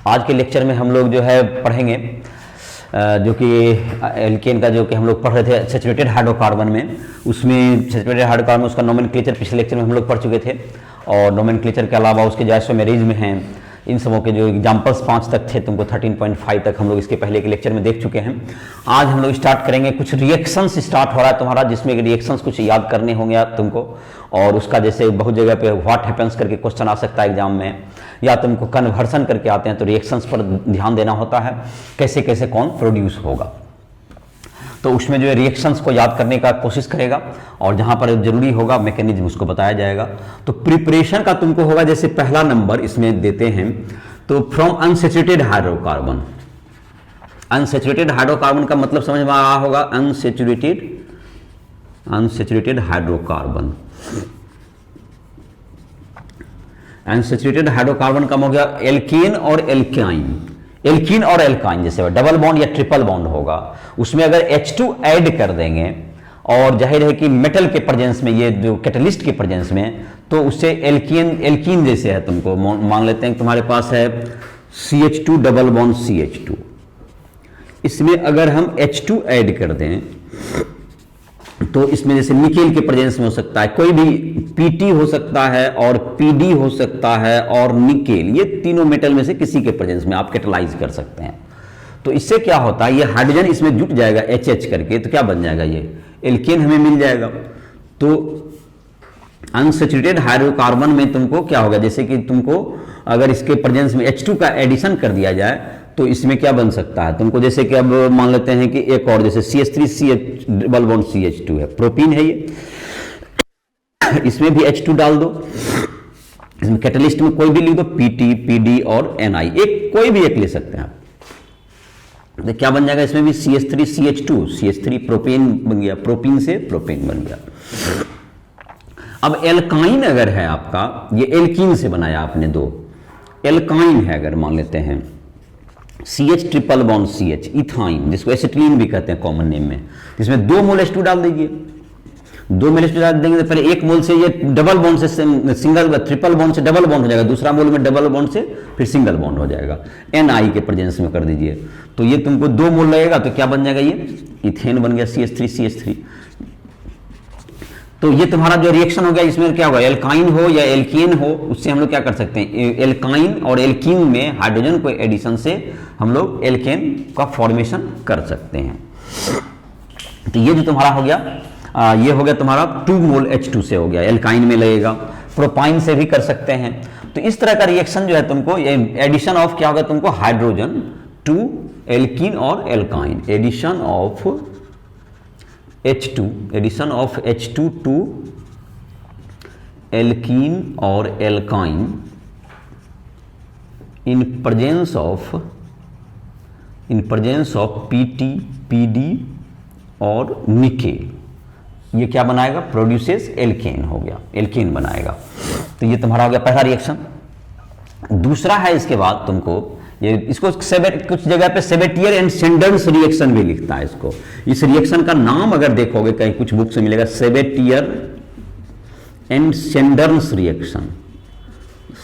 आज के लेक्चर में हम लोग जो है पढ़ेंगे जो कि एल्केन का जो कि हम लोग पढ़ रहे थे सैचुरेटेड हाइड्रोकार्बन में, उसमें सैचुरेटेड हाइड्रोकार्बन उसका नोमेनक्लेचर पिछले लेक्चर में हम लोग पढ़ चुके थे। और नोमेनक्लेचर के अलावा उसके जो आइसोमेरिज में हैं, इन सबों के जो एग्जाम्पल्स 5 तक थे, तुमको 13.5 तक हम लोग इसके पहले के लेक्चर में देख चुके हैं। आज हम लोग स्टार्ट करेंगे, कुछ रिएक्शंस स्टार्ट हो रहा है तुम्हारा, जिसमें रिएक्शंस कुछ याद करने होंगे तुमको। और उसका जैसे बहुत जगह पे व्हाट हैपेंस करके क्वेश्चन आ सकता है एग्जाम में, या तुमको कन्वर्सन करके आते हैं, तो रिएक्शंस पर ध्यान देना होता है, कैसे कैसे कौन प्रोड्यूस होगा। तो उसमें जो है रिएक्शंस को याद करने का कोशिश करेगा, और जहां पर जरूरी होगा मैकेनिज्म उसको बताया जाएगा। तो प्रिपरेशन का तुमको होगा, जैसे पहला नंबर इसमें देते हैं, तो from unsaturated hydrocarbon. Unsaturated hydrocarbon का मतलब समझ में आ रहा होगा, अनसैचुरेटेड हाइड्रोकार्बन। अनसैचुरेटेड हाइड्रोकार्बन का हो गया एल्केन और एल्काइन। एल्कीन और एल्काइन जैसे डबल बॉन्ड या ट्रिपल बॉन्ड होगा, उसमें अगर H2 ऐड कर देंगे, और जाहिर है कि मेटल के प्रेजेंस में, ये जो कैटलिस्ट के प्रेजेंस में, तो उससे एल्कीन जैसे है। तुमको मान लेते हैं तुम्हारे पास है CH2 डबल बॉन्ड CH2, इसमें अगर हम H2 ऐड कर दें तो इसमें जैसे निकेल के प्रेजेंस में हो सकता है, कोई भी Pt हो सकता है और Pd हो सकता है और निकेल, ये तीनों मेटल में से किसी के प्रेजेंस में आप कैटलाइज कर सकते हैं। तो इससे क्या होता है, ये हाइड्रोजन इसमें जुट जाएगा HH करके, तो क्या बन जाएगा, ये एल्केन हमें मिल जाएगा। तो अनसैचुरेटेड हाइड्रोकार्बन में तुमको क्या होगा, जैसे कि तुमको अगर इसके प्रेजेंस में H2 का एडिशन कर दिया जाए तो इसमें क्या बन सकता है तुमको, जैसे कि अब मान लेते हैं कि एक और जैसे CH3CH डबल बॉन्ड CH2 है, प्रोपीन है ये, इसमें भी H2 डाल दो, इसमें कैटलिस्ट में कोई भी लिख दो, PT, PD और Ni, एक कोई भी एक ले सकते हैं आप। तो क्या बन जाएगा, इसमें भी CH3CH2, CH3 प्रोपेन बन गया, प्रोपीन से प्रोपेन बन गया। अब एल्काइन अगर है आपका, ये एल्कीन से बनाया आपने दो, एल्काइन है अगर मान लेते हैं CH triple bond CH, ethyne जिसको एसिटिलीन भी कहते हैं कॉमन नेम में, इसमें 2 मोल H2 डाल दीजिए। 2 मोल H2 डाल देंगे तो पहले 1 मोल से ये डबल बॉन्ड से सिंगल, ट्रिपल बॉन्ड से डबल बॉन्ड हो जाएगा, दूसरा मोल में डबल बॉन्ड से फिर सिंगल बॉन्ड हो जाएगा, Ni के प्रेजेंस में कर दीजिए, तो ये तुमको 2 मोल लगेगा, तो क्या बन जाएगा, ये इथेन बन गया, CH3CH3। तो ये तुम्हारा जो रिएक्शन हो गया, इसमें क्या होगा, एल्काइन हो या एल्कीन हो, उससे हम लोग क्या कर सकते हैं, एल्काइन और एल्कीन में हाइड्रोजन को एडिशन से हम लोग एल्केन का फॉर्मेशन कर सकते हैं। तो ये जो तुम्हारा हो गया, ये हो गया तुम्हारा 2 मोल H2 से हो गया, एल्काइन में लगेगा, प्रोपाइन से भी कर सकते हैं। तो इस तरह का रिएक्शन जो है तुमको, ये एडिशन ऑफ क्या होगा तुमको, हाइड्रोजन टू एल्कीन और alkyne, addition of H2, addition of H2 to alkene और alkyne in presence of PT, PD और निकेल, ये क्या बनाएगा, प्रोड्यूसेस एल्केन हो गया, एल्केन बनाएगा। तो ये तुम्हारा हो गया पहला रिएक्शन। दूसरा है इसके बाद तुमको, ये इसको कुछ जगह पे सेबेटियर एंड सेंडर्स रिएक्शन भी लिखता है इसको। इस रिएक्शन का नाम अगर देखोगे कहीं कुछ बुक से मिलेगा, Sabatier and Senderens reaction,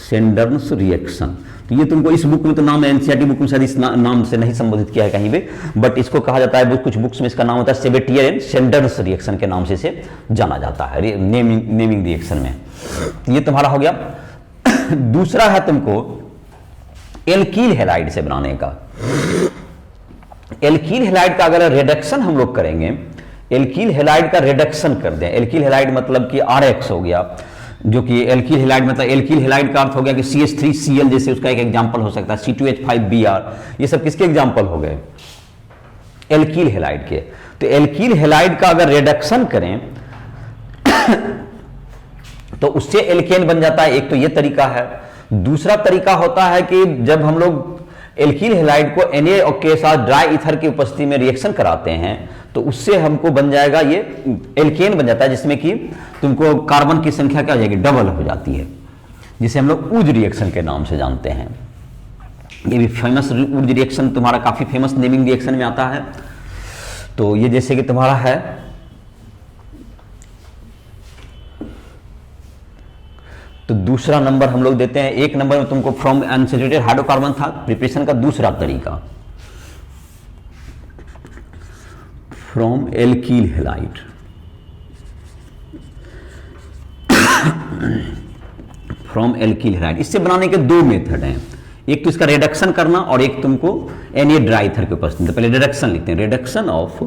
Senderens reaction. तो ये तुमको इस बुक में तो नाम, एनसीईआरटी बुक में शायद इस नाम से नहीं संबोधित किया है कहीं भी, बट इसको कहा जाता है, कुछ बुक्स में इसका नाम होता है सेबेटियर एंड सेंडर्स रिएक्शन के नाम से इसे जाना जाता है नेमिंग रिएक्शन में। ये तुम्हारा हो गया। दूसरा है तुमको एल्कील हैलाइड से बनाने का। एल्कील हैलाइड का अगर रिडक्शन हम लोग करेंगे, एल्कील हैलाइड का रिडक्शन कर दें, एल्कील हैलाइड मतलब कि RX हो गया, जो कि एल्कील हैलाइड मतलब एल्कील हैलाइड का अर्थ हो गया कि CH3Cl जैसे उसका एक एग्जांपल हो सकता है, C2H5Br, ये सब किसके एग्जांपल हो गए, एल्कील हैलाइड के। तो एल्कील हैलाइड का अगर रिडक्शन करें तो उससे एल्केन बन जाता है। एक तो ये तरीका है। दूसरा तरीका होता है कि जब हम लोग एल्कील हैलाइड को Na के साथ ड्राई ईथर की उपस्थिति में रिएक्शन कराते हैं, तो उससे हमको बन जाएगा, ये एल्केन बन जाता है, जिसमें कि तुमको कार्बन की संख्या क्या हो जाएगी, डबल हो जाती है, जिसे हम लोग उज रिएक्शन के नाम से जानते हैं। ये भी फेमस उज रिएक्शन तुम्हारा काफी फेमस नेमिंग रिएक्शन में आता है। तो ये जैसे कि तुम्हारा है, तो दूसरा नंबर हम लोग देते हैं। एक नंबर में तुमको फ्रॉम अनसैचुरेटेड हाइड्रोकार्बन था, प्रिपरेशन का दूसरा तरीका फ्रॉम एल्कील हैलाइड। फ्रॉम एल्कील हैलाइड, इससे बनाने के दो मेथड हैं, एक तो इसका रिडक्शन करना और एक तुमको Na ड्राई ईथर के ऊपर। तो पहले रिडक्शन लिखते हैं, reduction of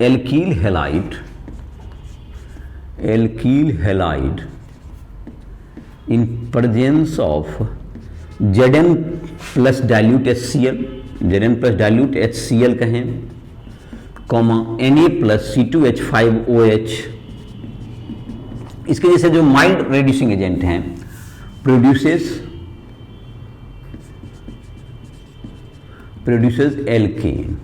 alkyl halide, alkyl halide in presence of Zn plus dilute HCl, Zn plus dilute HCl कहें, कॉमा Na प्लस C2H5OH। इसके जैसे जो माइल्ड रेड्यूसिंग एजेंट हैं, प्रोड्यूसेस एल्कीन।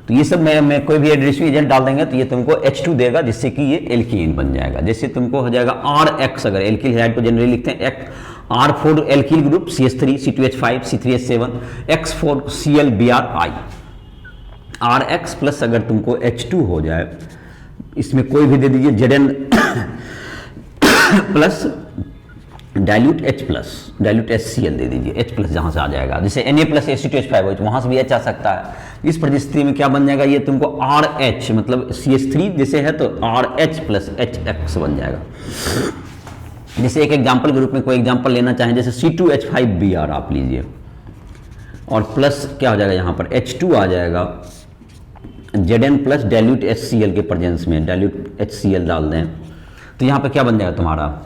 तो ये सब मैं कोई भी रेड्यूसिंग एजेंट डाल देंगे तो ये तुमको H2 देगा, जिससे कि ये एल्कीन बन जाएगा। जैसे तुमको हो जाएगा RX, अगर एल्कील हैलाइड को जनरली लिखते हैं R4 alkyl group CH3 C2H5 C3H7 X4 Cl Br RX plus अगर तुमको H2 हो जाए, इसमें कोई भी दे दीजिए Zn plus dilute H plus dilute HCl दे दीजिए, H प्लस जहां से आ जाएगा, जैसे Na प्लस C2H5 हो तो वहां से भी H आ सकता है। इस परिस्थिति में क्या बन जाएगा, ये तुमको RH मतलब CH3 जैसे है तो RH प्लस HX बन जाएगा। जैसे एक एग्जाम्पल के रूप में कोई एग्जाम्पल लेना चाहें, जैसे C2H5Br आप लीजिए और प्लस क्या हो जाएगा, यहाँ पर H2 आ जाएगा Zn प्लस डाइल्यूट HCl के प्रेजेंस में, डाइल्यूट HCl डाल दें तो यहाँ पे क्या बन जाएगा तुम्हारा,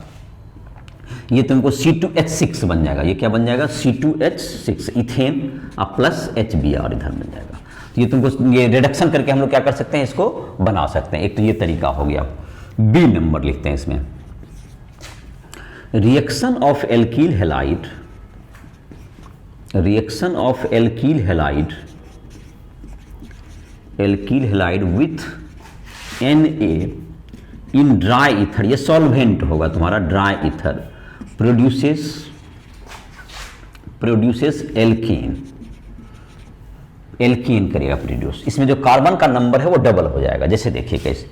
ये तुमको C2H6 बन जाएगा। ये क्या बन जाएगा, C2H6 इथेन अब प्लस HBr इधर बन जाएगा। तो ये तुमको ये रिडक्शन करके हम लोग क्या कर सकते हैं, इसको बना सकते हैं। एक तो ये तरीका हो गया। बी नंबर लिखते हैं इसमें, reaction of alkyl halide, reaction of alkyl halide, alkyl halide with Na in dry ether, ये सॉल्वेंट होगा तुम्हारा dry ether, produces alkene, alkene करेगा प्रोड्यूस। इसमें जो कार्बन का नंबर है वो डबल हो जाएगा। जैसे देखिए कैसे,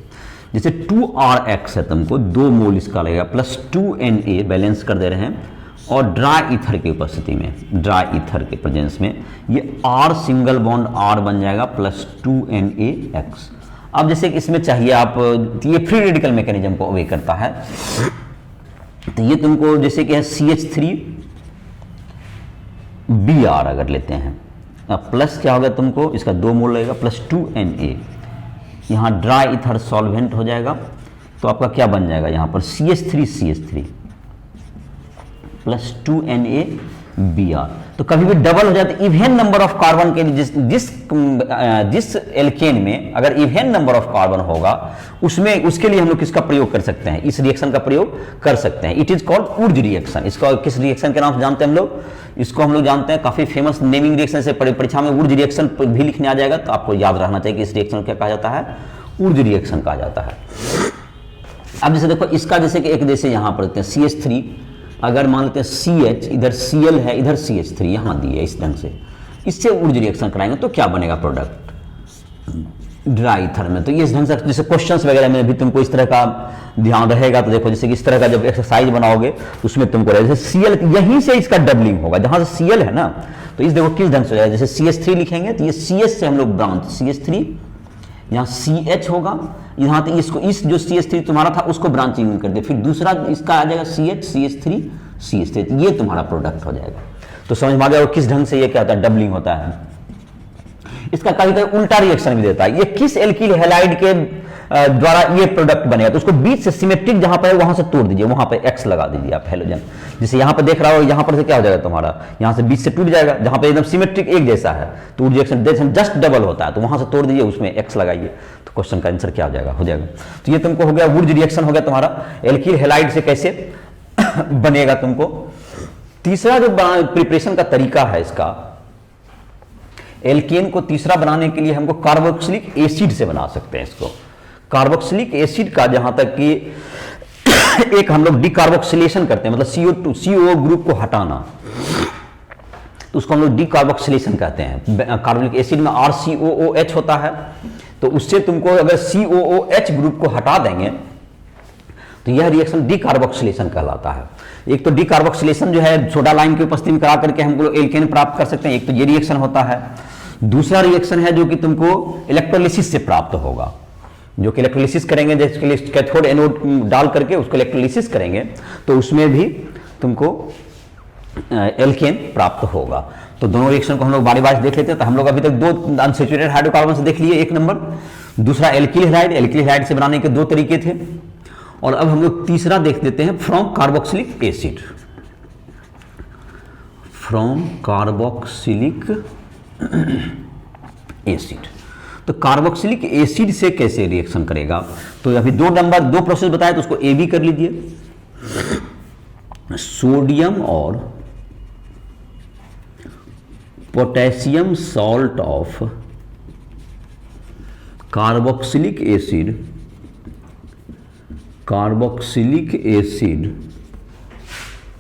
जैसे 2RX है तुमको 2 मोल इसका लगेगा प्लस 2Na बैलेंस कर दे रहे हैं, और ड्राई ईथर की उपस्थिति में, ड्राई ईथर के प्रेजेंस में ये R सिंगल बॉन्ड R बन जाएगा प्लस 2NaX। अब जैसे कि इसमें चाहिए आप, ये फ्री रेडिकल मैकेनिज्म को ओबे करता है, तो ये तुमको जैसे कि है CH3Br अगर लेते हैं, अब प्लस क्या होगा तुमको, इसका 2 मोल लगेगा प्लस 2Na, यहाँ ड्राई ईथर सॉल्वेंट हो जाएगा तो आपका क्या बन जाएगा, यहाँ पर CH3 प्लस 2NaBr। तो कभी भी डबल हो जाता है इवेन नंबर ऑफ कार्बन के लिए, जिस एल्केन में अगर इवेन नंबर ऑफ कार्बन होगा उसमें, उसके लिए हम लोग किसका प्रयोग कर सकते हैं, इस रिएक्शन का प्रयोग कर सकते हैं। It is called Urja reaction. इसको किस रिएक्शन के नाम से जानते हैं हम लोग, इसको हम लोग जानते हैं काफी फेमस नेमिंग रिएक्शन से, परीक्षा में उर्ज रिएक्शन भी लिखने आ जाएगा तो आपको याद रहना चाहिए कि इस रिएक्शन को क्या कहा जाता है, उर्ज रिएक्शन कहा जाता है। अब जैसे देखो इसका, जैसे कि एक जैसे यहाँ पर CH3, अगर मान लेते हैं CH, इधर Cl है, इधर CH3 यहाँ दी है, इस ढंग से इससे उर्ज रिएक्शन कराएंगे तो क्या बनेगा प्रोडक्ट, ड्राई ईथर में। तो ये इस ढंग से जैसे क्वेश्चंस वगैरह में भी तुमको इस तरह का ध्यान रहेगा। तो देखो जैसे कि इस तरह का जब एक्सरसाइज बनाओगे तो उसमें तुमको रहेगा जैसे Cl, यहीं से इसका डबलिंग होगा, जहां से Cl है ना, तो इस देखो किस ढंग से हो जाएगा, जैसे CH3 लिखेंगे तो ये CH से हम लोग ब्रांच CH3, यहाँ CH होगा, यहाँ तो इसको, इस जो CH3 तुम्हारा था उसको ब्रांचिंग कर दे, फिर दूसरा इसका आ जाएगा CH3 ये तुम्हारा प्रोडक्ट हो जाएगा। तो समझ में आ गया किस ढंग से ये क्या होता है, डबलिंग होता है। इसका कभी कभी उल्टा रिएक्शन भी देता है, ये किस एल्कील हैलाइड के द्वारा ये प्रोडक्ट बनेगा, तो उसको बीच से सिमेट्रिक जहां पर है वहां से तोड़ दीजिए, वहां पे X लगा दीजिए आप हेलोजन। जैसे यहां पर देख रहा हो, यहां पर से क्या हो जाएगा तुम्हारा, यहां से बीच से टूट जाएगा, जहां पे एकदम सिमेट्रिक एक जैसा है तो रिएक्शन जस्ट डबल होता है, तो वहां से तोड़ दीजिए, उसमें X लगाइए, तो क्वेश्चन का आंसर क्या हो जाएगा, हो जाएगा। तो ये तुमको हो गया वुड रिएक्शन हो गया तुम्हारा, एल्कील हैलाइड से कैसे बनेगा तुमको। तीसरा जो प्रिपरेशन का तरीका है इसका, एल्केन को तीसरा बनाने के लिए हमको कार्बोक्सिलिक एसिड से बना सकते हैं इसको। कार्बोक्सिलिक एसिड का जहां तक कि एक हम लोग डिकार्बोक्सिलेशन करते हैं, मतलब CO ग्रुप को हटाना, तो उसको हम लोग डिकार्बोक्सिलेशन कहते हैं। कार्बोनिक एसिड में RCOOH होता है, तो उससे तुमको अगर COOH ग्रुप को हटा देंगे तो यह रिएक्शन डीकार्बोक्सिलेशन कहलाता है। एक तो डीकार्बोक्सिलेशन जो है सोडा लाइम की उपस्थिति में करा करके हम लोग एल्केन प्राप्त कर सकते हैं, एक तो ये रिएक्शन होता है। दूसरा रिएक्शन है जो कि तुमको इलेक्ट्रोलिसिस से प्राप्त होगा, जो कि इलेक्ट्रोलिसिस करेंगे, जिसके लिए कैथोड एनोड डाल करके उसको इलेक्ट्रोलिसिस करेंगे तो उसमें भी तुमको एल्केन प्राप्त होगा। तो दोनों रिएक्शन को हम लोग बारी बारी देख लेते हैं। तो हम लोग अभी तक दो अनसैचुरेटेड हाइड्रोकार्बन से देख लिए, एक नंबर, दूसरा एल्किल हैलाइड। एल्किल हैलाइड से बनाने के दो तरीके थे। और अब हम लोग तीसरा देख देते हैं, from carboxylic acid. From carboxylic acid, तो कार्बोक्सिलिक एसिड से कैसे रिएक्शन करेगा। तो अभी दो प्रोसेस बताए, तो उसको ए बी कर लीजिए। सोडियम और potassium salt of carboxylic acid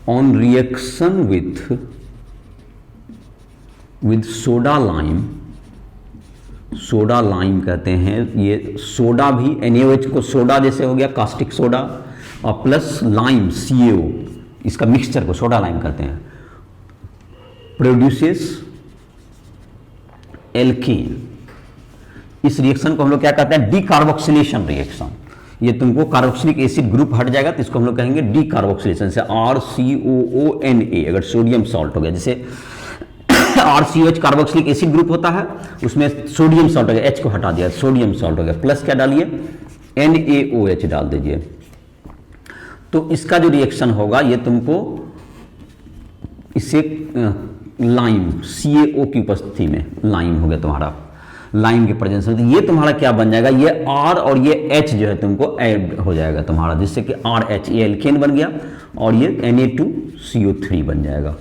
on reaction with soda lime कहते हैं। ये सोडा भी NaOH को सोडा जैसे हो गया, कास्टिक सोडा, और प्लस लाइम CaO, इसका मिक्सचर को सोडा लाइम कहते हैं, प्रोड्यूसेस एल्कीन। इस रिएक्शन को हम लोग क्या कहते हैं, डीकार्बोक्सिलेशन रिएक्शन। ये तुमको कार्बोक्सिलिक एसिड ग्रुप हट जाएगा तो इसको हम लोग कहेंगे डीकार्बोक्सिलेशन। से RCOONA अगर सोडियम सॉल्ट हो गया, जैसे RCOH कार्बोक्सिलिक एसिड ग्रुप होता है, उसमें सोडियम सॉल्ट हो गया, H को हटा दिया, सोडियम सॉल्ट हो गया, प्लस क्या डालिए, NaOH डाल दीजिए। तो इसका जो रिएक्शन होगा ये तुमको इससे लाइम CaO की उपस्थिति में, लाइम हो गया तुम्हारा, लाइम के प्रेजेंस में, तो ये तुम्हारा क्या बन जाएगा, ये R और ये H जो है तुमको ऐड हो जाएगा तुम्हारा, जिससे कि RH ये एल्केन बन गया और ये Na2CO3 बन जाएगा।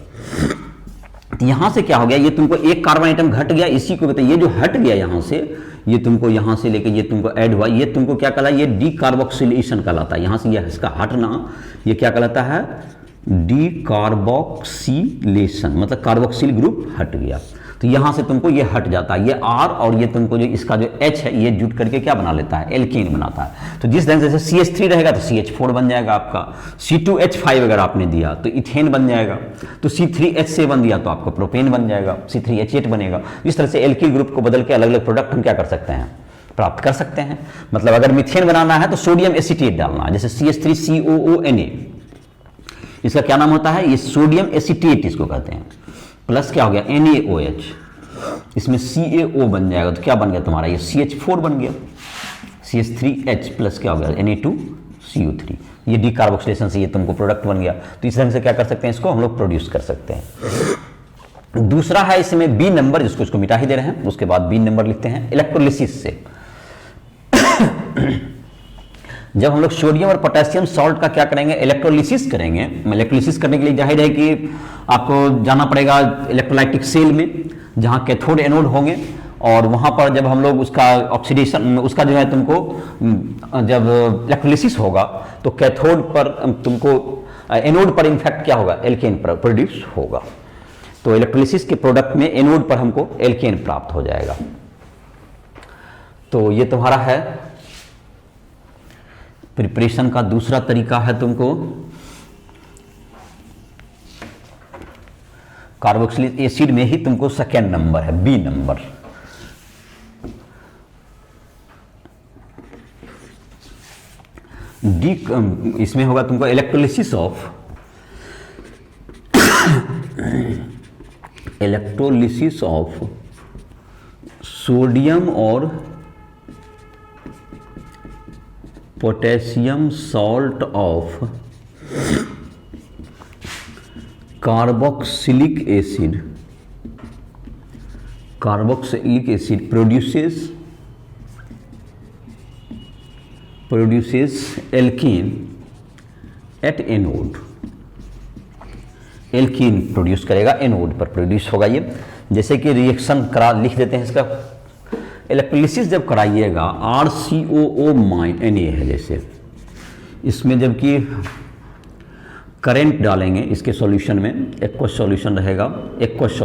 तो यहां से क्या हो गया, ये तुमको एक कार्बन आइटम घट गया, इसी को कहते हैं, ये जो हट गया यहां से, ये तुमको यहां से लेके ये तुमको ऐड हुआ, ये तुमको क्या कहला, ये डीकार्बोक्सिलेशन कहलाता है। यहां से ये इसका हटना, ये क्या कहलाता है, डीकार्बोक्सिलेशन, मतलब कार्बोक्सिल ग्रुप हट गया। तो यहां से तुमको ये हट जाता है, ये R और ये तुमको जो इसका जो H है ये जुट करके क्या बना लेता है, एल्केन बनाता है। तो जिस ढंग से जैसे CH3 रहेगा तो CH4 बन जाएगा आपका, C2H5 अगर आपने दिया तो इथेन बन जाएगा, तो C3H7 दिया तो आपको प्रोपेन बन जाएगा, C3H8 बनेगा। इस तरह से एल्किल ग्रुप को बदल के अलग अलग प्रोडक्ट हम क्या कर सकते हैं, प्राप्त कर सकते हैं। मतलब अगर मिथेन बनाना है तो सोडियम एसीटेट डालना है, जैसे CH3COONA, इसका क्या नाम होता है, ये सोडियम एसीटेट इसको कहते हैं, प्लस क्या हो गया NaOH, इसमें CaO बन जाएगा, तो क्या बन गया तुम्हारा, ये CH4 बन गया, CH3H प्लस क्या हो गया Na2CO3, ये डीकार्बोक्सिलेशन से ये तुमको प्रोडक्ट बन गया। तो इस ढंग से क्या कर सकते हैं, इसको हम लोग प्रोड्यूस कर सकते हैं। दूसरा है इसमें B नंबर, जिसको इसको मिटा ही दे रहे हैं, उसके बाद B नंबर लिखते हैं, इलेक्ट्रोलिसिस से। जब हम लोग सोडियम और पोटेशियम सॉल्ट का क्या करेंगे, इलेक्ट्रोलिसिस करेंगे। इलेक्ट्रोलिसिस करने के लिए जाहिर है कि आपको जाना पड़ेगा इलेक्ट्रोलाइटिक सेल में, जहां कैथोड एनोड होंगे, और वहां पर जब हम लोग उसका ऑक्सीडेशन, उसका जो है तुमको जब इलेक्ट्रोलिसिस होगा तो कैथोड पर तुमको, एनोड पर इनफैक्ट क्या होगा, एल्केन प्रोड्यूस होगा। तो इलेक्ट्रोलिसिस के प्रोडक्ट में एनोड पर हमको एल्केन प्राप्त हो जाएगा। तो ये तुम्हारा है प्रिपरेशन का दूसरा तरीका है, तुमको कार्बोक्सिलिक एसिड में ही तुमको सेकेंड नंबर है, B नंबर। डी इसमें होगा तुमको इलेक्ट्रोलिसिस ऑफ सोडियम और potassium salt of carboxylic acid produces alkene at anode. Alkene produce करेगा, एनोड पर प्रोड्यूस होगा ये। जैसे कि रिएक्शन करा लिख देते हैं इसका, इलेक्ट्रोलिसिस जब कराइएगा RCOO- है, जैसे इसमें जबकि करंट डालेंगे इसके सॉल्यूशन में, एक्वस सॉल्यूशन रहेगा, एक्वस,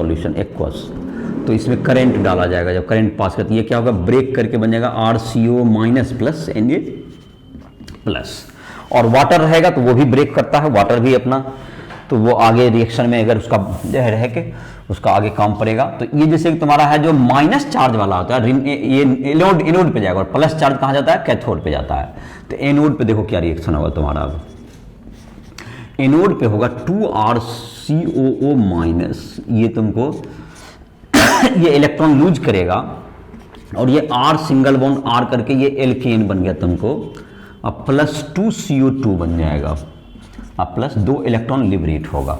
तो इसमें करंट डाला जाएगा। जब करंट पास करती है क्या होगा, ब्रेक करके बन जाएगा RCO- प्लस Na प्लस, और वाटर रहेगा तो वो भी ब्रेक करता है, वाटर भी अपना, तो वो आगे रिएक्शन में अगर उसका जहर है कि उसका आगे काम पड़ेगा। तो ये जैसे कि तुम्हारा है जो माइनस चार्ज वाला होता है ये एनोड पे जाएगा, और प्लस चार्ज कहाँ जाता है, कैथोड पे जाता है। तो एनोड पे देखो क्या रिएक्शन होगा तुम्हारा, अब एनोड पे होगा 2RCOO माइनस, ये तुमको ये इलेक्ट्रॉन लूज करेगा और ये R सिंगल बॉन्ड R करके ये एल्केन बन गया तुमको, अब प्लस 2CO2 बन जाएगा, अब प्लस 2 इलेक्ट्रॉन लिबरेट होगा।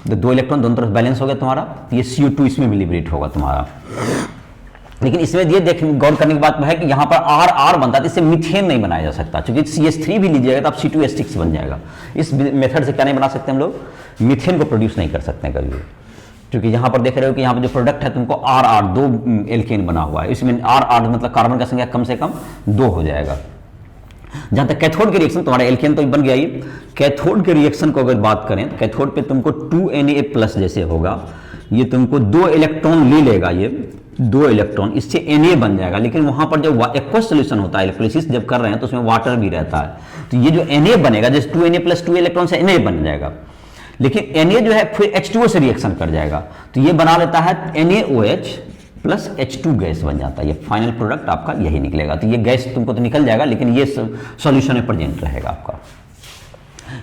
तो 2 इलेक्ट्रॉन दोनों तरफ बैलेंस हो गया तुम्हारा, ये CO2 इसमें भी लिबरेट होगा तुम्हारा। लेकिन इसमें ये गौर करने की बात है कि यहाँ पर R बनता है, इससे मीथेन नहीं बनाया जा सकता, क्योंकि CH3 भी लीजिएगा तो आप C2H6 बन जाएगा। इस मेथड से क्या नहीं बना सकते हम लोग, मीथेन को प्रोड्यूस नहीं कर सकते हैं कभी भी, क्योंकि यहाँ पर देख रहे हो कि यहाँ पर जो प्रोडक्ट है तुमको RR 2 एल्केन बना हुआ है, इसमें RR मतलब कार्बन का संख्या कम से कम 2 हो जाएगा। जहां तक कैथोड के रिएक्शन, तुम्हारा एल्केन तो बन गया ये, कैथोड के रिएक्शन को अगर बात करें तो कैथोड पे तुमको 2Na प्लस जैसे होगा, ये तुमको 2 इलेक्ट्रॉन ले लेगा, ये 2 इलेक्ट्रॉन इससे Na बन जाएगा। लेकिन वहां पर जब एक्वस सोल्यूशन होता है, इलेक्ट्रोलिसिस जब कर रहे हैं तो उसमें वाटर भी रहता है, तो ये जो Na बनेगा जैसे 2Na प्लस 2 इलेक्ट्रॉन से Na बन जाएगा। लेकिन Na जो है फिर H2O से रिएक्शन कर जाएगा, तो ये बना लेता है NaOH प्लस H2 गैस बन जाता है, ये फाइनल प्रोडक्ट आपका यही निकलेगा। तो ये गैस तुमको तो निकल जाएगा, लेकिन ये सॉल्यूशन में प्रेजेंट रहेगा आपका,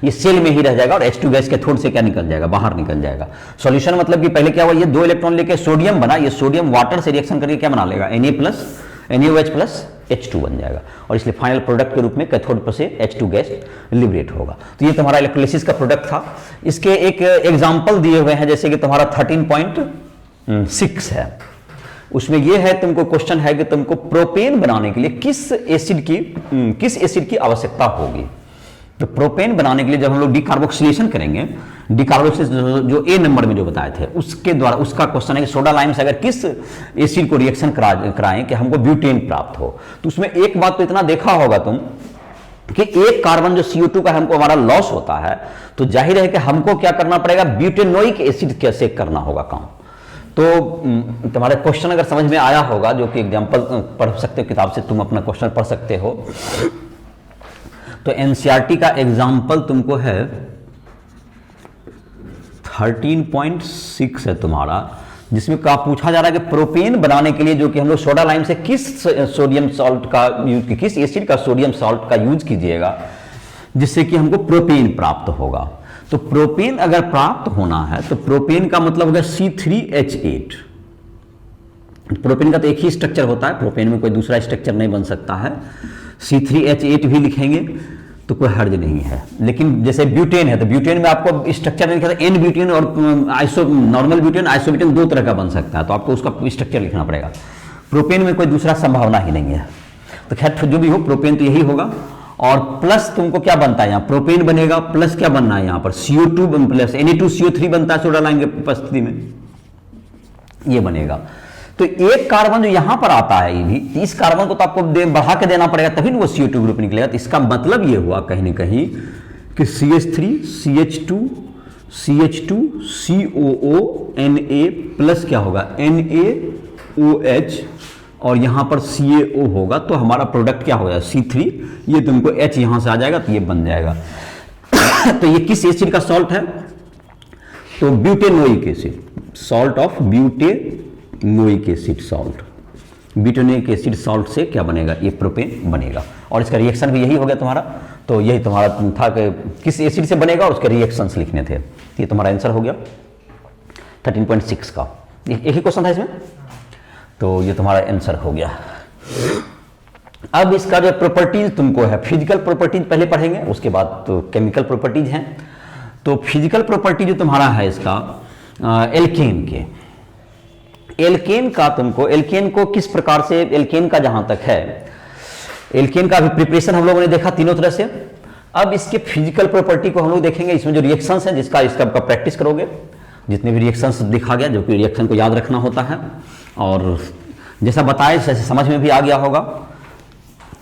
ये सेल में ही रह जाएगा, और H2 गैस के थोड़ से क्या निकल जाएगा, बाहर निकल जाएगा। सॉल्यूशन मतलब कि पहले क्या हुआ, ये 2 इलेक्ट्रॉन लेके सोडियम बना, ये सोडियम वाटर से रिएक्शन करके क्या बना लेगा, NaOH प्लस H2 बन जाएगा, और इसलिए फाइनल प्रोडक्ट के रूप में कैथोड पर से H2 गैस लिबरेट होगा। तो ये तुम्हारा इलेक्ट्रोलिसिस का प्रोडक्ट था। इसके एक एग्जाम्पल दिए हुए हैं, जैसे कि तुम्हारा 13.6 है, उसमें यह है तुमको क्वेश्चन है कि तुमको प्रोपेन बनाने के लिए किस एसिड की आवश्यकता होगी। तो प्रोपेन बनाने के लिए जब हम लोग डिकार्बोक्सिलेशन करेंगे, डिकार्बोक्सिलेशन जो ए नंबर में जो बताए थे उसके द्वारा, उसका क्वेश्चन है कि सोडा लाइम से अगर किस एसिड को रिएक्शन कराएं कि हमको ब्यूटेन प्राप्त हो। तो उसमें एक बात तो इतना देखा होगा तुम कि एक कार्बन जो CO2 का हमको हमारा लॉस होता है, तो जाहिर है कि हमको क्या करना पड़ेगा, ब्यूटेनोइक एसिड कैसे करना होगा काम। तो तुम्हारे क्वेश्चन अगर समझ में आया होगा, जो कि एग्जाम्पल पढ़ सकते हो किताब से, तुम अपना क्वेश्चन पढ़ सकते हो। तो एनसीईआरटी का एग्जाम्पल तुमको है 13.6 है तुम्हारा, जिसमें का पूछा जा रहा है कि प्रोपेन बनाने के लिए जो कि हम लोग सोडा लाइम से किस सोडियम सॉल्ट का यूज, किस एसिड का सोडियम सॉल्ट का यूज कीजिएगा जिससे कि हमको प्रोपेन प्राप्त होगा। तो प्रोपेन अगर प्राप्त होना है तो प्रोपेन का मतलब होगा C3H8। प्रोपेन का तो एक ही स्ट्रक्चर होता है, प्रोपेन में कोई दूसरा स्ट्रक्चर नहीं बन सकता है। C3H8 भी लिखेंगे तो कोई हर्ज नहीं है। लेकिन जैसे ब्यूटेन है तो ब्यूटेन में आपको स्ट्रक्चर नहीं लिखा, एन ब्यूटेन और नॉर्मल ब्यूटेन, आइसोब्यूटेन 2 तरह का बन सकता है, तो आपको उसका स्ट्रक्चर लिखना पड़ेगा। प्रोपेन में कोई दूसरा संभावना ही नहीं है। तो खैर जो भी हो, प्रोपेन तो यही होगा। और प्लस तुमको क्या बनता है, यहाँ प्रोपेन बनेगा, प्लस क्या बनना है यहाँ पर CO2 प्लस Na2CO3 बनता है सोडा लाइम की उपस्थिति में, ये बनेगा। तो एक कार्बन जो यहां पर आता है, ये भी इस कार्बन को तो आपको बढ़ा के देना पड़ेगा, तभी वो CO2 ग्रुप निकलेगा। तो इसका मतलब ये हुआ कहीं ना कहीं कि CH3 CH2 CH2 COO Na plus क्या होगा NaOH, और यहां पर CaO होगा, तो हमारा प्रोडक्ट क्या होगा C3, ये तुमको H यहां से आ जाएगा तो ये बन जाएगा। तो ये किस एसिड का सॉल्ट है, तो butanoic acid, salt of butanoic acid salt, butanoic acid salt से क्या बनेगा, ये प्रोपेन बनेगा। और इसका रिएक्शन भी यही हो गया तुम्हारा। तो यही तुम्हारा था कि किस एसिड से बनेगा और उसके रिएक्शंस लिखने थे। ये तुम्हारा आंसर हो गया 13.6 का, एक ही क्वेश्चन था इसमें, तो ये तुम्हारा आंसर हो गया। अब इसका जो प्रॉपर्टीज तुमको है, फिजिकल प्रॉपर्टीज पहले पढ़ेंगे, उसके बाद तो केमिकल प्रॉपर्टीज हैं। तो फिजिकल प्रॉपर्टी जो तुम्हारा है इसका एल्केन के, एल्केन का तुमको, एल्केन को किस प्रकार से, एल्केन का जहां तक है, एल्केन का भी प्रिपरेशन हम लोगों ने देखा तीनों तरह से। अब इसके फिजिकल प्रॉपर्टी को हम लोग देखेंगे, इसमें जो रिएक्शंस हैं, जिसका इसका प्रैक्टिस करोगे, जितने भी रिएक्शंस दिखा गया, जो कि रिएक्शन को याद रखना होता है, और जैसा बताया जैसे समझ में भी आ गया होगा,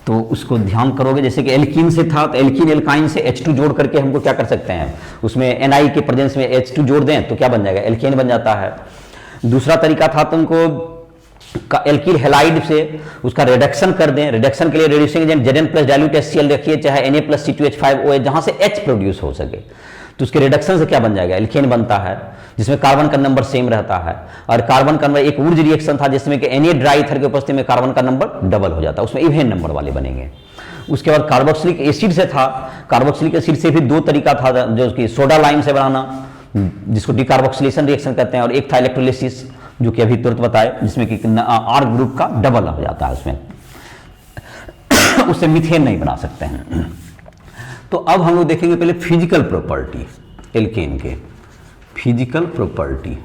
तो उसको ध्यान करोगे। जैसे कि एल्कीन से था, तो एल्कीन एल्काइन से H2 जोड़ करके हमको क्या कर सकते हैं, उसमें Na के प्रेजेंस में H2 जोड़ दें तो क्या बन जाएगा, एल्केन बन जाता है। दूसरा तरीका था तुमको एल्किल हैलाइड से उसका रिडक्शन कर दें, रिडक्शन के लिए reducing agent Zn plus dilute HCl रखिए, चाहे Na प्लस C2H5OH, जहां से H प्रोड्यूस हो सके, तो उसके रिडक्शन से क्या बन जाएगा, एल्केन बनता है, जिसमें कार्बन का नंबर सेम रहता है। और कार्बन का नंबर, एक वुड रिएक्शन था जिसमें कि Na ड्राई ईथर की उपस्थिति में कार्बन का नंबर डबल हो जाता है, उसमें इवेन नंबर वाले बनेंगे। उसके बाद कार्बोक्सिलिक एसिड से था, कार्बोक्सिलिक एसिड से भी दो तरीका था, जो कि सोडा लाइम से बनाना, जिसको डिकार्बोक्सिलेशन रिएक्शन कहते हैं, और एक था इलेक्ट्रोलिसिस, जो कि अभी तुरंत बताए, जिसमें कि R ग्रुप का डबल हो जाता है उसमें, उससे मीथेन नहीं बना सकते हैं। तो अब हम लोग देखेंगे पहले फिजिकल प्रॉपर्टी एल्केन के, फिजिकल प्रॉपर्टी।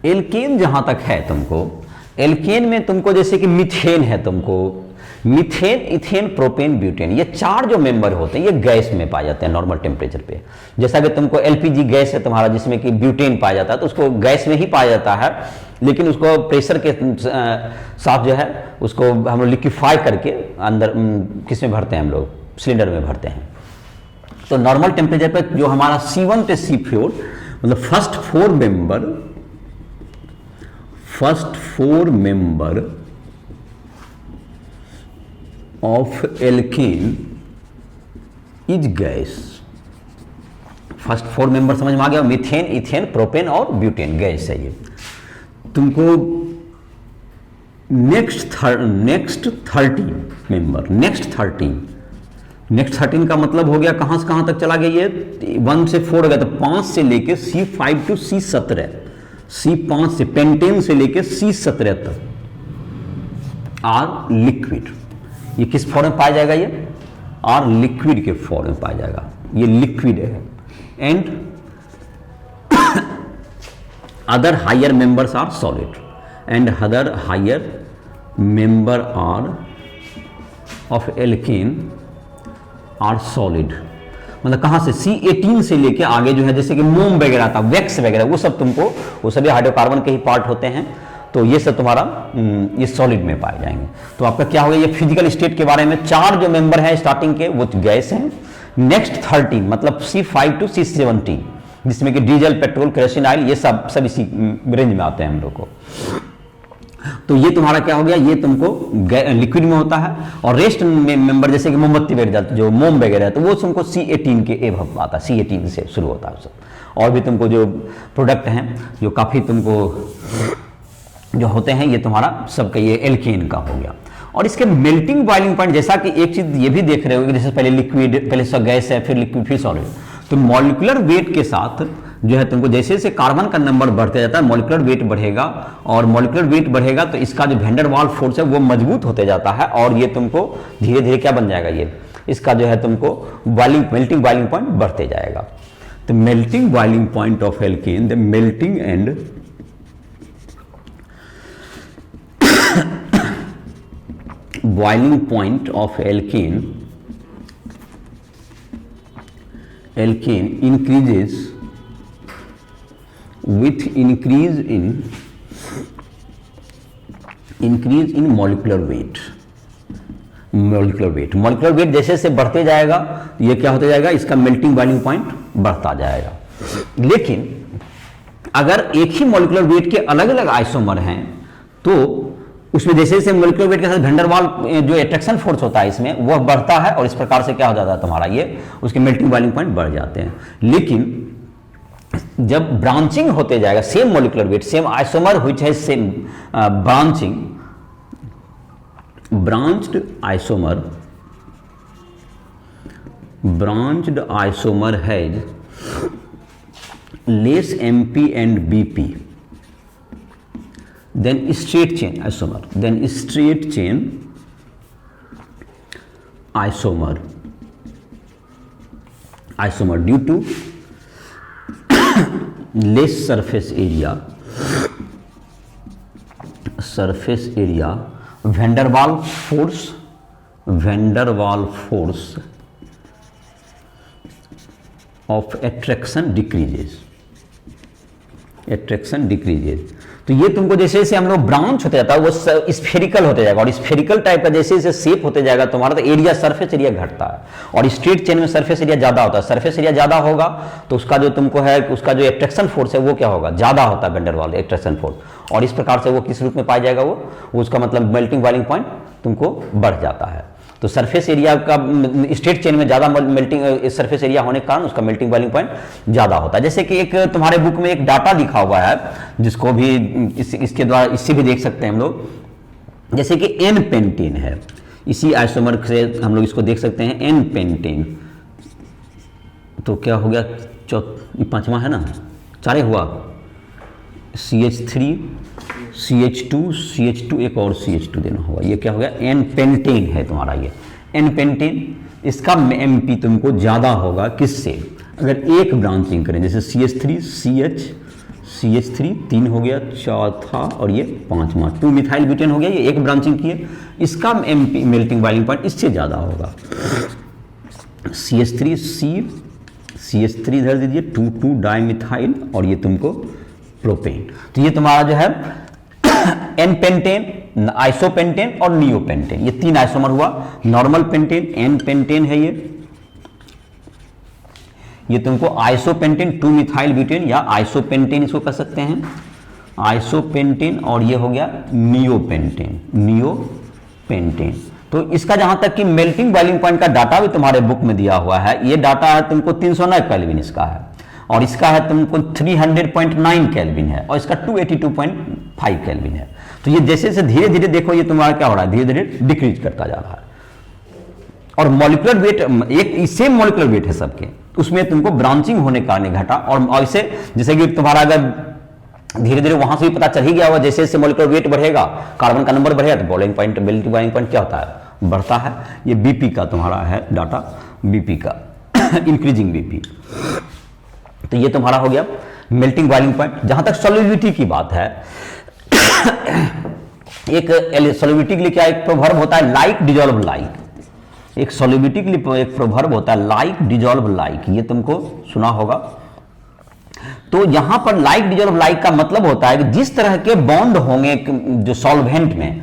एल्केन जहां तक है तुमको, एल्केन में तुमको जैसे कि मीथेन है, तुमको मीथेन, इथेन, प्रोपेन, ब्यूटेन, ये चार जो मेंबर होते हैं ये गैस में पाए जाते हैं नॉर्मल टेम्परेचर पे। जैसा कि तुमको एलपीजी गैस है तुम्हारा, जिसमें कि ब्यूटेन पाया जाता है, तो उसको गैस में ही पाया जाता है, लेकिन उसको प्रेशर के साथ जो है उसको हम लोग लिक्विफाई करके अंदर किस में भरते हैं, हम लोग सिलेंडर में भरते हैं। तो नॉर्मल टेम्परेचर पे जो हमारा C1 पे C4, मतलब first four member of alkene is gas. First four member समझ में आ गया, मीथेन, इथेन, प्रोपेन और ब्यूटेन, गैस है ये। तुमको नेक्स्ट 30 मेंबर, नेक्स्ट 13 का मतलब हो गया कहां से कहां तक चला गया, ये 1 से 4 हो गया, तो 5 से लेके C5 टू C17, C5 से पेंटेन से लेके C17 तक आर लिक्विड। ये किस फॉर्म में पाया जाएगा, ये आर लिक्विड के फॉर्म में पाया जाएगा, ये लिक्विड है। And other higher members are solid, and other higher member are of alkane are solid. मतलब कहां से, C18 से लेके आगे जो है, जैसे कि मोम वगैरह था, वैक्स वगैरह, वो सब तुमको, वो सभी हाइड्रोकार्बन के ही पार्ट होते हैं, तो ये सब तुम्हारा ये सॉलिड में पाए जाएंगे। तो आपका क्या हो गया, ये फिजिकल स्टेट के बारे में, चार जो मेंबर हैं स्टार्टिंग के वो गैस हैं। नेक्स्ट 13 मतलब C5 टू C17, जिसमें कि डीजल, पेट्रोल, केरोसिन ऑयल, ये सब इसी रेंज में आते हैं हम लोग को। तो ये तुम्हारा क्या हो गया, ये तुमको लिक्विड में होता है। और रेस्ट मेंबर जैसे कि मोमबत्ती वगैरह, जो मोम वगैरह है, तो वो तुमको C18 के एबव आता है, C18 से शुरू होता है सब। और भी तुमको जो प्रोडक्ट हैं जो काफ़ी तुमको जो होते हैं, ये तुम्हारा सबका ये एल्केन का हो गया। और इसके मेल्टिंग बॉइलिंग पॉइंट, जैसा कि एक चीज ये भी देख रहे हो कि जैसे पहले लिक्विड, पहले सब गैस है, फिर लिक्विड, फिर सॉलिड, तो मॉलिक्यूलर वेट के साथ जो है तुमको जैसे जैसे कार्बन का नंबर बढ़ते जाता है, मॉलिक्यूलर वेट बढ़ेगा, और मॉलिक्यूलर वेट बढ़ेगा तो इसका जो वैन डर वाल्स फोर्स है वो मजबूत होते जाता है, और ये तुमको धीरे धीरे क्या बन जाएगा, ये इसका जो है तुमको मेल्टिंग बॉइलिंग पॉइंट बढ़ते जाएगा। तो melting boiling point of alkene, the melting and boiling point of alkane increases with increase in molecular weight। molecular weight जैसे जैसे बढ़ते जाएगा ये क्या होता जाएगा, इसका मेल्टिंग बॉइलिंग पॉइंट बढ़ता जाएगा। लेकिन अगर एक ही मॉलिक्यूलर वेट के अलग अलग आइसोमर हैं तो उसमें जैसे जैसे मॉलिक्यूलर वेट के साथ वैन डर वाल्स जो अट्रैक्शन फोर्स होता है इसमें वह बढ़ता है, और इस प्रकार से क्या हो जाता है तुम्हारा, ये उसके मेल्टिंग बॉइलिंग पॉइंट बढ़ जाते हैं। लेकिन जब ब्रांचिंग होते जाएगा, same molecular weight, same isomer which has same branched isomer has less MP and BP, then straight chain isomer due to less surface area, van der Waals force of attraction decreases। तो ये तुमको जैसे जैसे हम लोग branch होते जाता है वो स्फेरिकल होते जाएगा, और स्फेरिकल टाइप का जैसे जैसे शेप होते जाएगा तुम्हारा, तो एरिया सरफेस एरिया घटता है। और स्ट्रेट चेन में सरफेस एरिया ज्यादा होता है, सरफेस एरिया ज्यादा होगा तो उसका जो तुमको है उसका जो एट्रैक्शन फोर्स है वो क्या होगा, ज्यादा होता है van der Waals attraction force, और इस प्रकार से वो किस रूप में पाया जाएगा, वो उसका मतलब मेल्टिंग बॉइलिंग पॉइंट तुमको बढ़ जाता है। तो सरफेस एरिया का स्ट्रेट चेन में ज्यादा मेल्टिंग सरफेस एरिया होने के कारण उसका मेल्टिंग बॉइलिंग पॉइंट ज्यादा होता है। जैसे कि एक तुम्हारे बुक में एक डाटा लिखा हुआ है जिसको भी इसके द्वारा इससे भी देख सकते हैं हम लोग, जैसे कि एन पेंटेन है, इसी आइसोमर से हम लोग इसको देख सकते हैं एन पेंटेन। तो क्या हो गया, पांचवा है ना, चारे हुआ, CH3 CH2 CH2 एक और CH2 देना होगा, ये क्या हो गया, एन पेंटेन है तुम्हारा ये एन पेंटेन। इसका MP तुमको ज्यादा होगा किससे, अगर एक ब्रांचिंग करें, जैसे CH3 CH3 3 हो गया, चौथा और ये पांचवा 2 मिथाइल ब्यूटेन हो गया, ये एक ब्रांचिंग किए, इसका MP मेल्टिंग बॉइलिंग पॉइंट इससे ज्यादा होगा। CH3 CH3 इधर दे दिए 2 डाइमिथाइल और ये तुमको प्रोपेन। तो ये तुम्हारा जो है एन पेंटेन, आइसोपेंटेन और नियोपेंटेन, ये 3 आइसोमर हुआ। नॉर्मल पेंटेन एन पेंटेन है ये तुमको आइसोपेंटेन 2 मिथाइल ब्यूटेन या आइसोपेंटेन इसको कह सकते हैं, आइसोपेंटेन, और ये हो गया नियोपेंटेन। तो इसका जहां तक कि मेल्टिंग बॉइलिंग पॉइंट का डाटा भी तुम्हारे बुक में दिया हुआ है, ये डाटा है तुमको 309 केल्विन इसका है, और इसका है तुमको 300.9 केल्विन है, और इसका 282.5 केल्विन है। तो ये जैसे जैसे धीरे धीरे देखो ये तुम्हारा क्या हो रहा है, धीरे धीरे डिक्रीज करता जा रहा है। और मॉलिक्यूलर वेट एक सेम मॉलिक्यूलर वेट है सबके, उसमें तुमको ब्रांचिंग होने का नहीं घटा। और ऐसे जैसे कि तुम्हारा अगर धीरे धीरे वहां से भी पता चल ही गया हुआ, जैसे जैसे मॉलिक्यूलर वेट बढ़ेगा, कार्बन का नंबर बढ़ेगा, तो boiling point melting boiling point क्या होता है, बढ़ता है। ये BP का तुम्हारा है डाटा, BP का इंक्रीजिंग BP। तो ये तुम्हारा हो गया मेल्टिंग बॉइलिंग पॉइंट। जहां तक सॉल्युबिलिटी की बात है, एक सॉल्युबिलिटी के लिए क्या एक प्रोवर्ब होता है, लाइक डिजॉल्व लाइक। एक सॉल्युबिलिटी के लिए एक प्रोवर्ब होता है लाइक डिजॉल्व लाइक, ये तुमको सुना होगा। तो यहां पर लाइक डिजॉल्व लाइक का मतलब होता है कि जिस तरह के बॉन्ड होंगे जो सॉल्वेंट में,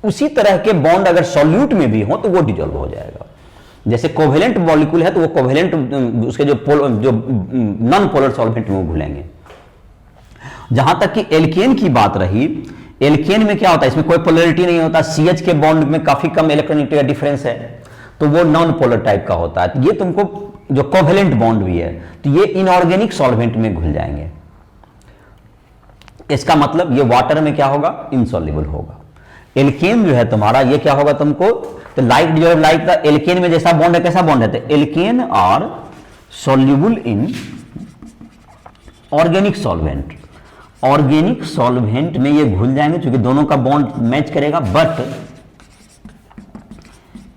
उसी तरह के बॉन्ड अगर सॉल्यूट में भी हो तो वो डिजॉल्व हो जाएगा। जैसे कोवेलेंट मॉलिक्यूल है तो वो कोवेलेंट उसके जो नॉन पोलर सॉल्वेंट में वो घुलेंगे। जहां तक कि एल्केन की बात रही, एल्केन में क्या होता है, इसमें कोई पोलरिटी नहीं होता, CH के बॉन्ड में काफी कम इलेक्ट्रॉनिक डिफरेंस है, तो वो नॉन पोलर टाइप का होता है। ये तुमको जो कोवेलेंट बॉन्ड भी है तो ये इनऑर्गेनिक सॉल्वेंट में घुल जाएंगे। इसका मतलब ये वाटर में क्या होगा, इनसॉल्युबल होगा। एल्केन जो है तुम्हारा ये क्या होगा तुमको, तो like dissolve like the alkane में जैसा बॉन्ड है, कैसा बॉन्ड है, तो alkane are soluble in organic solvent. Organic solvent में ये घुल जाएंगे क्योंकि दोनों का बॉन्ड मैच करेगा, बट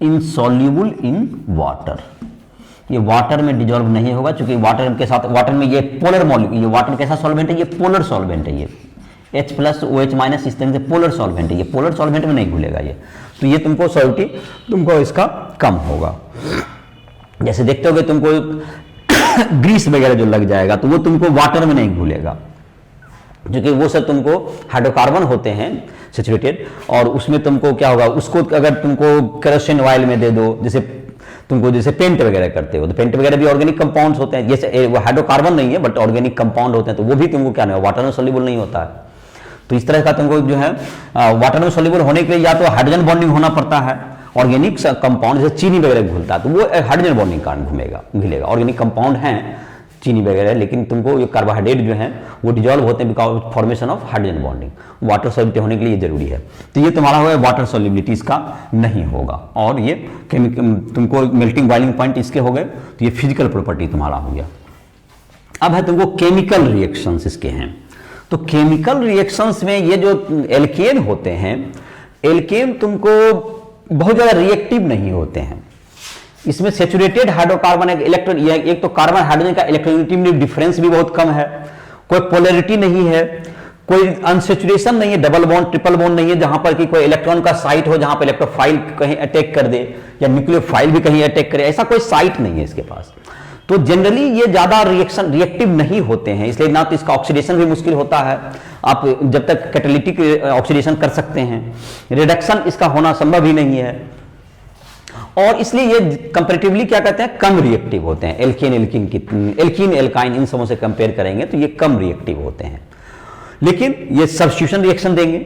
इनसॉल्युबल इन वाटर। ये वाटर में डिजॉल्व नहीं होगा क्योंकि वाटर के साथ, वाटर में ये पोलर मॉलिक्यूल, ये वाटर कैसा सॉल्वेंट है, ये पोलर सॉल्वेंट है, ये H+OH- इस तरह से पोलर सॉल्वेंट है, ये पोलर सॉल्वेंट में नहीं घुलेगा ये। तो ये तुमको सॉल्युबिलिटी तुमको इसका कम होगा। जैसे देखते होगे तुमको ग्रीस वगैरह जो लग जाएगा तो वो तुमको वाटर में नहीं घुलेगा, क्योंकि वो सब तुमको हाइड्रोकार्बन होते हैं सैचुरेटेड, और उसमें तुमको क्या होगा, उसको अगर तुमको केरोसिन ऑयल में दे दो, जैसे तुमको जैसे पेंट वगैरह करते हो, तो पेंट वगैरह भी ऑर्गेनिक कंपाउंड्स होते हैं, जैसे वो हाइड्रोकार्बन नहीं है बट ऑर्गेनिक कंपाउंड होते हैं, तो वो भी तुमको क्या नहीं, वाटर में सॉल्युबल नहीं होता है। तो इस तरह का तुमको जो है वाटर में सॉल्युबल होने के लिए या तो हाइड्रोजन बॉन्डिंग होना पड़ता है, ऑर्गेनिक कंपाउंड जैसे चीनी वगैरह घुलता है तो वो हाइड्रोजन बॉन्डिंग कारण घुलेगा। ऑर्गेनिक कंपाउंड है चीनी वगैरह, लेकिन तुमको ये कार्बोहाइड्रेट जो है वो डिजॉल्व होते हैं because formation of hydrogen bonding. Water solubility होने के लिए जरूरी है। तो ये तुम्हारा होगा वाटर सॉल्युबिलिटी इसका नहीं होगा, और ये तुमको मेल्टिंग बॉइलिंग पॉइंट इसके हो गए, तो ये फिजिकल प्रॉपर्टी तुम्हारा हो गया। अब है तुमको केमिकल रिएक्शंस इसके हैं। तो केमिकल रिएक्शंस में ये जो एल्केन होते हैं, एल्केन तुमको बहुत ज्यादा रिएक्टिव नहीं होते हैं। इसमें सैचुरेटेड हाइड्रोकार्बन इलेक्ट्रॉन, एक तो कार्बन हाइड्रोजन का इलेक्ट्रोनेगेटिव डिफरेंस भी बहुत कम है, कोई पोलैरिटी नहीं है, कोई अनसेचुरेशन नहीं है, डबल बॉन्ड ट्रिपल बॉन्ड नहीं है जहां पर कि कोई इलेक्ट्रॉन का साइट हो जहां पर इलेक्ट्रोफाइल कहीं अटैक कर दे या न्यूक्लियोफाइल भी कहीं अटैक करे, ऐसा कोई साइट नहीं है इसके पास। तो जनरली ये ज़्यादा रिएक्टिव नहीं होते हैं, इसलिए ना तो इसका ऑक्सीडेशन भी मुश्किल होता है, आप जब तक कैटालिटिक ऑक्सीडेशन कर सकते हैं, रिडक्शन इसका होना संभव ही नहीं है, और इसलिए ये कंपैरेटिवली क्या कहते हैं, कम रिएक्टिव होते हैं। एल्कीन एल्काइन इन सबों से कंपेयर करेंगे तो ये कम रिएक्टिव होते हैं। लेकिन ये सब्स्टिट्यूशन रिएक्शन देंगे,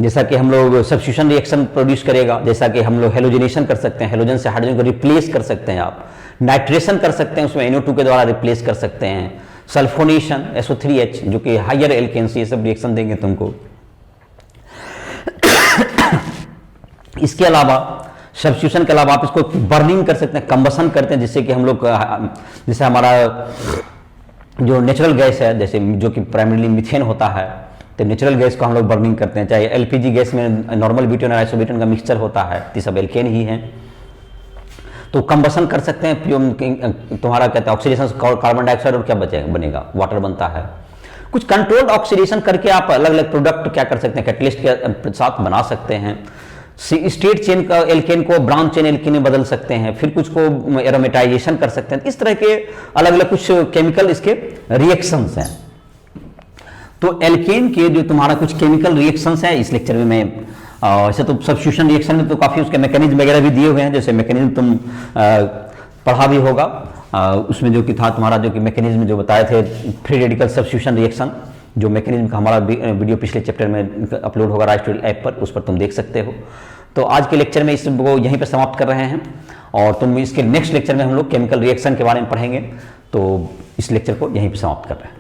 जैसा कि हम लोग सब्स्टिट्यूशन रिएक्शन प्रोड्यूस करेगा, जैसा कि हम लोग हेलोजनेशन कर सकते हैं, हेलोजन से हाइड्रोजन को रिप्लेस कर सकते हैं, आप नाइट्रेशन कर सकते हैं, उसमें NO2 के द्वारा रिप्लेस कर सकते हैं, सल्फोनेशन SO3H जो कि हायर एल्केन्स, ये सब रिएक्शन देंगे तुमको। इसके अलावा सब्स्टिट्यूशन के अलावा आप इसको बर्निंग कर सकते हैं, कंबसन करते हैं, जिससे कि हम लोग जैसे हमारा जो नेचुरल गैस है, जैसे जो कि प्राइमरीली मीथेन होता है, तो नेचुरल गैस को हम लोग बर्निंग करते हैं, चाहे LPG गैस में नॉर्मल ब्यूटेन और आइसोब्यूटेन का मिक्सचर होता है, ये सब एल्केन ही है, तो कंबसन कर सकते हैं। तुम्हारा कहते हैं ऑक्सीडेशन, कार्बन डाइऑक्साइड और क्या बनेगा, वाटर बनता है। कुछ कंट्रोल्ड ऑक्सीडेशन करके आप अलग अलग प्रोडक्ट क्या कर सकते हैं, कैटलिस्ट के साथ बना सकते हैं। स्ट्रेट चेन का एल्केन को ब्रांच चेन एल्केन में बदल सकते हैं, फिर कुछ को एरोमेटाइजेशन कर सकते हैं। इस तरह के अलग अलग कुछ केमिकल इसके रिएक्शंस हैं। तो एल्केन के जो तुम्हारा कुछ केमिकल रिएक्शंस हैं, इस लेक्चर में मैं ऐसे तो सब्स्टिट्यूशन रिएक्शन में तो काफ़ी उसके मैकेनिज्म वगैरह भी दिए हुए हैं, जैसे मैकेनिज्म तुम पढ़ा भी होगा, उसमें जो कि था तुम्हारा जो कि मैकेनिज्म जो बताए थे, फ्री रेडिकल सब्स्टिट्यूशन रिएक्शन, जो मैकेनिज्म का हमारा वीडियो पिछले चैप्टर में अपलोड होगा राइस ट्यूटोरियल ऐप पर, उस पर तुम देख सकते हो। तो आज के लेक्चर में इसको यहीं पर समाप्त कर रहे हैं, और तुम इसके नेक्स्ट लेक्चर में हम लोग केमिकल रिएक्शन के बारे में पढ़ेंगे, तो इस लेक्चर को यहीं पर समाप्त कर रहे हैं।